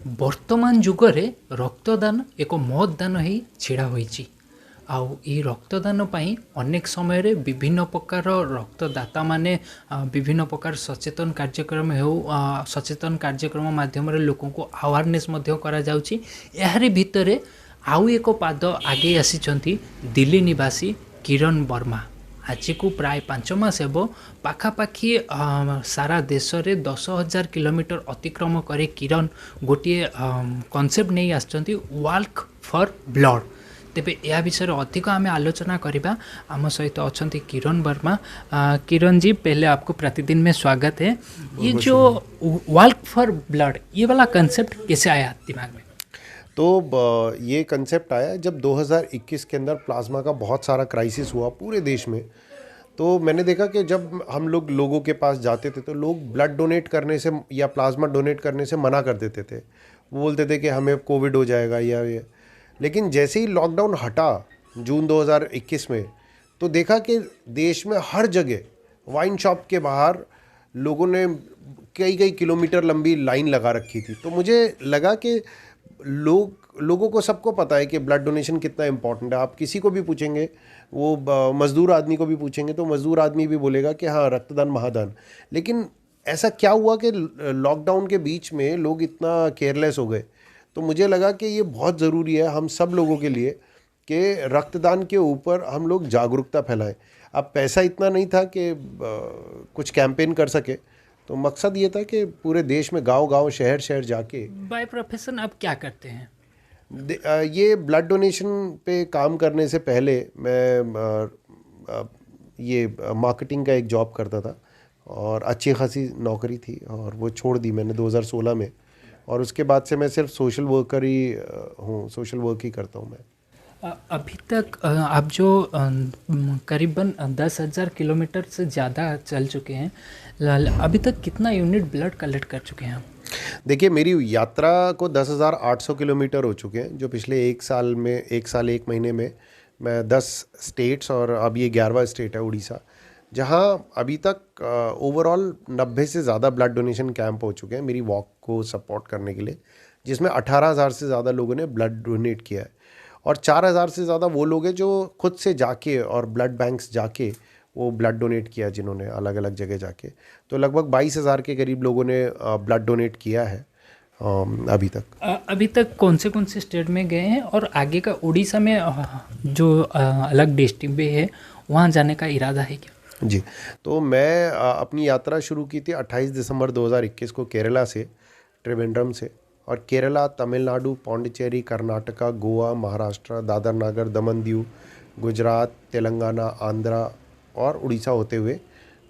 ବର୍ତ୍ତମାନ ଯୁଗରେ ରକ୍ତଦାନ ଏକ ମହତ୍ ଦାନ ହେଇ ଛିଡ଼ା ହୋଇଛି। ଆଉ ଏହି ରକ୍ତଦାନ ପାଇଁ ଅନେକ ସମୟରେ ବିଭିନ୍ନ ପ୍ରକାର ରକ୍ତଦାତାମାନେ ବିଭିନ୍ନ ପ୍ରକାର ସଚେତନ କାର୍ଯ୍ୟକ୍ରମ ହେଉ ସଚେତନ କାର୍ଯ୍ୟକ୍ରମ ମାଧ୍ୟମରେ ଲୋକଙ୍କୁ ଆୱାରନେସ୍ ମଧ୍ୟ କରାଯାଉଛି। ଏହାରି ଭିତରେ ଆଉ ଏକ ପାଦ ଆଗେଇ ଆସିଛନ୍ତି ଦିଲ୍ଲୀ ନିବାସୀ କିରଣ ବର୍ମା। ଆଜିକୁ ପ୍ରାୟ 5 ମାସ ହେବ ପାଖାପାଖି ସାରା ଦେଶରେ 10,000 କିଲୋମିଟର ଅତିକ୍ରମ କରି କିରଣ ଗୋଟିଏ କନସେପ୍ଟ ନେଇ ଆସିଛନ୍ତି ୱାଲ୍କ ଫର୍ ବ୍ଲଡ୍। ତେବେ ଏହା ବିଷୟରେ ଅଧିକ ଆମେ आलोचना କରିବା। आम सहित अच्छा किरण वर्मा। किरण जी, पहले आपको प्रतिदिन में स्वागत है। ये जो वॉल्क फॉर ब्लड, ये वाला कंसेप्ट कैसे आया दिमाग में? तो ये कंसेप्ट आया जब 2021 के अंदर प्लाज्मा का बहुत सारा क्राइसिस हुआ पूरे देश में। तो मैंने देखा कि जब हम लोग लोगों के पास जाते थे तो लोग ब्लड डोनेट करने से या प्लाज्मा डोनेट करने से मना कर देते थे। वो बोलते थे कि हमें कोविड हो जाएगा या ये। लेकिन जैसे ही लॉकडाउन हटा जून 2021 में, तो देखा कि देश में हर जगह वाइन शॉप के बाहर लोगों ने कई कई किलोमीटर लंबी लाइन लगा रखी थी। तो मुझे लगा कि लोगों को सबको पता है कि ब्लड डोनेशन कितना इम्पोर्टेंट है। आप किसी को भी पूछेंगे, वो मज़दूर आदमी को भी पूछेंगे तो मज़दूर आदमी भी बोलेगा कि हाँ, रक्तदान महादान। लेकिन ऐसा क्या हुआ कि लॉकडाउन के बीच में लोग इतना केयरलेस हो गए। तो मुझे लगा कि ये बहुत ज़रूरी है हम सब लोगों के लिए कि रक्तदान के ऊपर हम लोग जागरूकता फैलाएं। अब पैसा इतना नहीं था कि कुछ कैंपेन कर सके, तो मकसद ये था कि पूरे देश में गांव-गांव, शहर-शहर जाके। बाय प्रोफेशन आप क्या करते हैं? ये ब्लड डोनेशन पे काम करने से पहले मैं ये मार्केटिंग का एक जॉब करता था और अच्छी खासी नौकरी थी और वो छोड़ दी मैंने 2016 में। और उसके बाद से मैं सिर्फ सोशल वर्कर ही हूँ, सोशल वर्क ही करता हूँ मैं। अभी तक आप जो करीबन 10,000 किलोमीटर से ज़्यादा चल चुके हैं, अभी तक कितना यूनिट ब्लड कलेक्ट कर चुके हैं? देखिए, मेरी यात्रा को 10,800 किलोमीटर हो चुके हैं, जो पिछले एक साल में 1 महीने में मैं 10 स्टेट्स और अब ये 11वां स्टेट है उड़ीसा, जहाँ अभी तक ओवरऑल 90 से ज़्यादा ब्लड डोनेशन कैंप हो चुके हैं मेरी वॉक को सपोर्ट करने के लिए, जिसमें 18,000 से ज़्यादा लोगों ने ब्लड डोनेट किया है। और 4,000 से ज़्यादा वो लोग हैं जो खुद से जाके और ब्लड बैंक्स जाके वो ब्लड डोनेट किया, जिन्होंने अलग अलग जगह जाके। तो लगभग 22,000 के करीब लोगों ने ब्लड डोनेट किया है अभी तक। अभी तक कौन से स्टेट में गए हैं और आगे का उड़ीसा में जो अलग डिस्ट्रिक्ट भी है वहाँ जाने का इरादा है क्या? जी, तो मैं अपनी यात्रा शुरू की थी 28 दिसंबर 2021 को केरला से, त्रिवेंद्रम से। और केरला, तमिलनाडु, पौंडीचेरी, कर्नाटका, गोवा, महाराष्ट्र, दादर नागर दमन दीव, गुजरात, तेलंगाना, आंध्रा और उड़ीसा होते हुए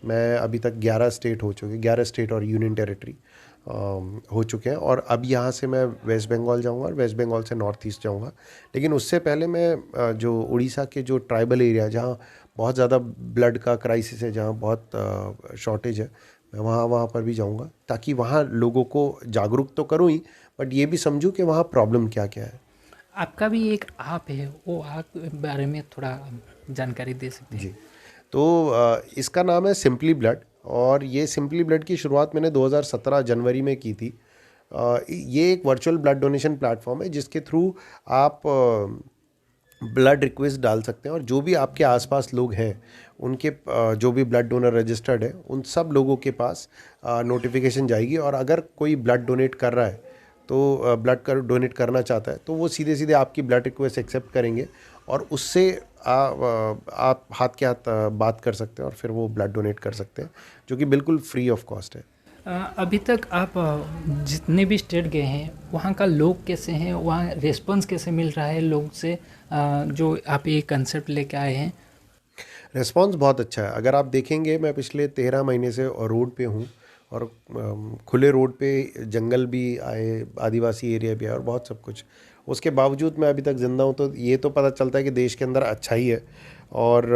मैं अभी तक 11 स्टेट हो चुके, 11 स्टेट और यूनियन टेरिटरी हो चुके हैं। और अब यहाँ से मैं वेस्ट बंगाल जाऊँगा और वेस्ट बंगाल से नॉर्थ ईस्ट जाऊँगा। लेकिन उससे पहले मैं जो उड़ीसा के जो ट्राइबल एरिया जहाँ बहुत ज़्यादा ब्लड का क्राइसिस है, जहाँ बहुत शॉर्टेज है, मैं वहाँ पर भी जाऊँगा, ताकि वहाँ लोगों को जागरूक तो करूँ ही, बट ये भी समझूँ कि वहाँ प्रॉब्लम क्या क्या है। आपका भी एक ऐप है, वो ऐप के बारे में थोड़ा जानकारी दे सकते हैं? जी, तो इसका नाम है सिंपली ब्लड। और ये सिंपली ब्लड की शुरुआत मैंने 2017 जनवरी में की थी। ये एक वर्चुअल ब्लड डोनेशन प्लेटफॉर्म है जिसके थ्रू आप ब्लड रिक्वेस्ट डाल सकते हैं और जो भी आपके आसपास लोग हैं उनके जो भी ब्लड डोनर रजिस्टर्ड है उन सब लोगों के पास नोटिफिकेशन जाएगी। और अगर कोई ब्लड डोनेट कर रहा है तो डोनेट करना चाहता है तो वो सीधे सीधे आपकी ब्लड रिक्वेस्ट एक्सेप्ट करेंगे और उससे आप हाथ के हाथ बात कर सकते हैं और फिर वो ब्लड डोनेट कर सकते हैं, जो कि बिल्कुल फ्री ऑफ कॉस्ट है। अभी तक आप जितने भी स्टेट गए हैं वहाँ का लोग कैसे हैं, वहाँ रिस्पॉन्स कैसे मिल रहा है लोग से, जो आप ये कंसेप्ट लेके आए हैं? रिस्पॉन्स बहुत अच्छा है। अगर आप देखेंगे, मैं पिछले 13 महीने से रोड पे हूँ और खुले रोड पे जंगल भी आए, आदिवासी एरिया भी आए और बहुत सब कुछ। उसके बावजूद मैं अभी तक ज़िंदा हूँ, तो ये तो पता चलता है कि देश के अंदर अच्छा ही है। और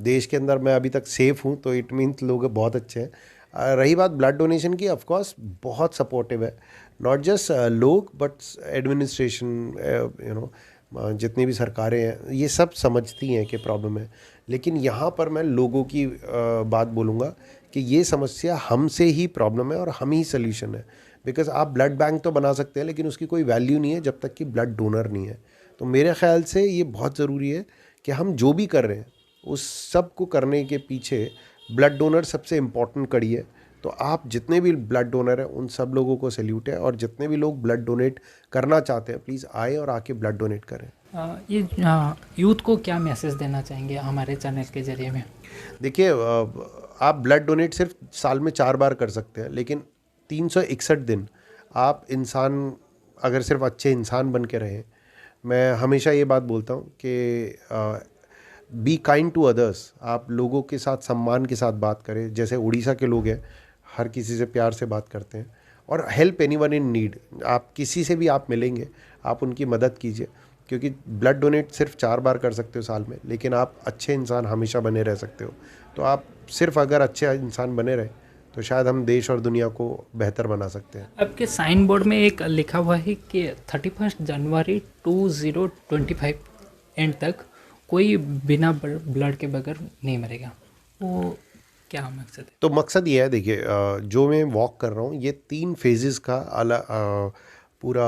देश के अंदर मैं अभी तक सेफ़ हूँ, तो इट मीन्स लोग बहुत अच्छे हैं। रही बात ब्लड डोनेशन की, ऑफ कोर्स बहुत सपोर्टिव है, नॉट जस्ट लोग बट एडमिनिस्ट्रेशन, जितनी भी सरकारें हैं ये सब समझती हैं कि प्रॉब्लम है। लेकिन यहाँ पर मैं लोगों की बात बोलूँगा कि ये समस्या हमसे ही प्रॉब्लम है और हम ही सल्यूशन है। बिकॉज आप ब्लड बैंक तो बना सकते हैं लेकिन उसकी कोई वैल्यू नहीं है जब तक कि ब्लड डोनर नहीं है। तो मेरे ख्याल से ये बहुत ज़रूरी है कि हम जो भी कर रहे हैं उस सब को करने के पीछे ब्लड डोनर सबसे इम्पॉर्टेंट कड़ी है। तो आप जितने भी ब्लड डोनर हैं उन सब लोगों को सैल्यूट है, और जितने भी लोग ब्लड डोनेट करना चाहते हैं प्लीज़ आए और आके ब्लड डोनेट करें। ये यूथ को क्या मैसेज देना चाहेंगे हमारे चैनल के जरिए में? देखिए आप ब्लड डोनेट सिर्फ साल में 4 बार कर सकते हैं, लेकिन 361 दिन आप इंसान अगर सिर्फ अच्छे इंसान बन के रहें, मैं हमेशा ये बात बोलता हूँ कि बी काइंड टू अदर्स, आप लोगों के साथ सम्मान के साथ बात करें। जैसे उड़ीसा के लोग हैं, हर किसी से प्यार से बात करते हैं, और हेल्प एनीवन इन नीड। आप किसी से भी आप मिलेंगे, आप उनकी मदद कीजिए, क्योंकि ब्लड डोनेट सिर्फ 4 बार कर सकते हो साल में, लेकिन आप अच्छे इंसान हमेशा बने रह सकते हो। तो आप सिर्फ अगर अच्छे इंसान बने रहे तो शायद हम देश और दुनिया को बेहतर बना सकते हैं। आपके साइन बोर्ड में एक लिखा हुआ है कि 31 जनवरी 2025 एंड तक कोई बिना ब्लड के बगैर नहीं मरेगा, वो क्या मकसद है? तो मकसद ये है, देखिए जो मैं वॉक कर रहा हूँ ये 3 फेजेस का पूरा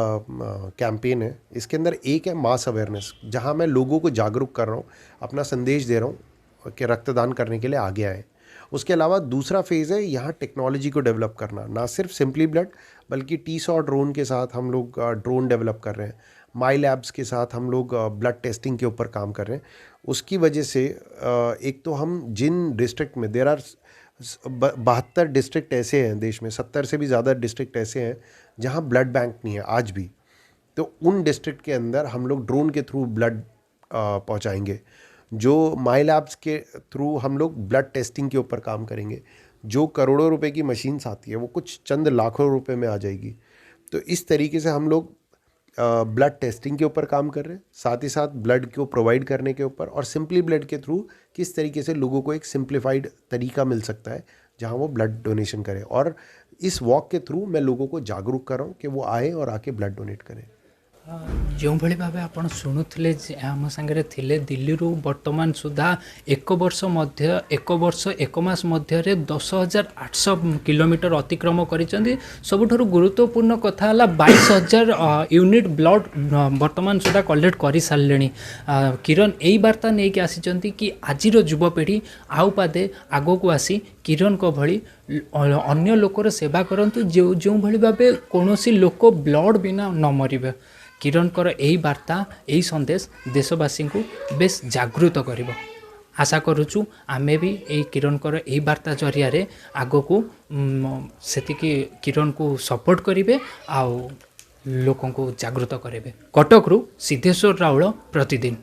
कैंपेन है। इसके अंदर एक है मास अवेयरनेस, जहाँ मैं लोगों को जागरूक कर रहा हूँ, अपना संदेश दे रहा हूँ कि रक्तदान करने के लिए आगे आए। उसके अलावा दूसरा फेज़ है यहाँ टेक्नोलॉजी को डेवलप करना, ना सिर्फ सिंपली ब्लड बल्कि टी-सॉ ड्रोन के साथ हम लोग ड्रोन डेवलप कर रहे हैं। माई लैब्स के साथ हम लोग ब्लड टेस्टिंग के ऊपर काम कर रहे हैं। उसकी वजह से एक तो हम जिन डिस्ट्रिक्ट में देर आर 72 डिस्ट्रिक्ट ऐसे हैं देश में, 70 से भी ज़्यादा डिस्ट्रिक्ट ऐसे हैं जहाँ ब्लड बैंक नहीं है आज भी, तो उन डिस्ट्रिक्ट के अंदर हम लोग ड्रोन के थ्रू ब्लड पहुँचाएंगे। जो माई लैब्स के थ्रू हम लोग ब्लड टेस्टिंग के ऊपर काम करेंगे। जो करोड़ों रुपए की मशीन्स आती है वो कुछ चंद लाखों रुपए में आ जाएगी। तो इस तरीके से हम लोग ब्लड टेस्टिंग के ऊपर काम कर रहे हैं, साथ ही साथ ब्लड को प्रोवाइड करने के ऊपर, और सिंपली ब्लड के थ्रू किस तरीके से लोगों को एक सिंप्लीफाइड तरीका मिल सकता है जहां वो ब्लड डोनेशन करें। और इस वॉक के थ्रू मैं लोगों को जागरूक कर रहा हूँ कि वो आए और आके ब्लड डोनेट करें। जो भाई भाव आप शुणुले आम सागर थे दिल्ली वर्तमान सुधा एक वर्ष एक मास मध्य 10,800 किलोमीटर अतिक्रम कर। सबुठ गुरुत्वपूर्ण कथा है 22,000 यूनिट ब्लड वर्तमान सुधा कलेक्ट कर सारे। किरण यही वार्ता नहीं कि आसी कि आज युवपीढ़ी आउ पादे आग को आसी किरण को भली अन्य लोकर सेवा करंतु जो भली भावे कौन लोक ब्लड बिना न मरिबे। किरण कर यही वार्ता यही संदेश देशवासी को बेस जागृत कर। आशा करुचु आमे भी यही किरण कर यही वार्ता जरिया आग को सेतिकी किरण को सपोर्ट करेंगे आउ लोकों को जागृत करेंगे। कटक रु सिद्धेश्वर राउल, प्रतिदिन।